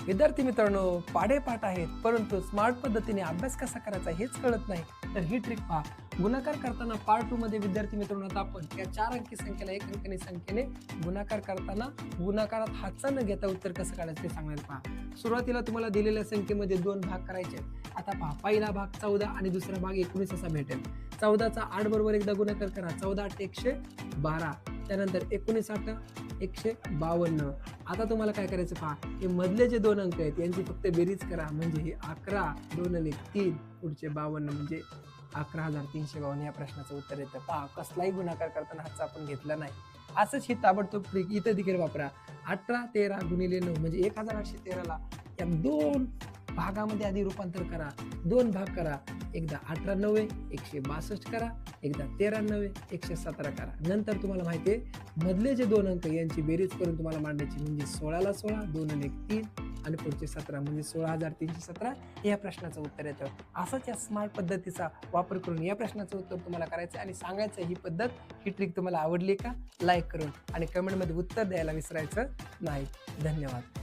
विद्यार्थी मित्रांनो, पाढेपाठ आहेत परंतु स्मार्ट पद्धतीने अभ्यास कसा करायचा हेच कळत नाही. तर ही ट्रिक पहा. गुणाकार करताना पार्ट 2 मध्ये विद्यार्थी मित्रांनो, आता आपण या 4 अंकी संख्येला 1 अंकानी संख्येने गुणाकार करताना गुणाकारात हातचा न घेता उत्तर कसं काढायचं ते सांगणार. पहा, सुरुवातीला तुम्हाला दिलेल्या संख्येमध्ये 2 भाग करायचे आहेत. आता पहा, पहिला भाग 14 आणि दुसरा भाग 19 असा भेटेल. 14चा 8 बरोबर एकदा गुणाकार करा. 14 8 112. त्यानंतर 19 8 152. आता तुम्हाला काय करायचं पहा, हे मधले जे 2 अंक आहेत यांची फक्त बेरीज करा. म्हणजे हे 11 2 आणि 3 पुढचे 52 म्हणजे 11,352 या प्रश्नाचं उत्तर येतं. पहा, कसलाही गुणाकार करताना हातचा आपण घेतला नाही. असंच ही ताबडतोब ट्रिक इथं देखील वापरा. 18 13 गुणिले 9 म्हणजे 1813 ला या 2 भागामध्ये आधी रूपांतर करा. 2 भाग करा. एकदा 18 9 162 करा. एकदा 13 9 117 करा. नंतर तुम्हाला माहिती आहे मधले जे 2 अंक यांची बेरीज करून तुम्हाला मांडायची. म्हणजे 16 ला 16 2 आणि 1 3 आणि पुढचे 17 म्हणजे 16,317 हे या प्रश्नाचं उत्तर येतं. असंच या स्मार्ट पद्धतीचा वापर करून या प्रश्नाचं उत्तर तुम्हाला करायचं आणि सांगायचं. ही पद्धत, ही ट्रिक तुम्हाला आवडली का? लाईक करून आणि कमेंटमध्ये उत्तर द्यायला विसरायचं नाही. धन्यवाद.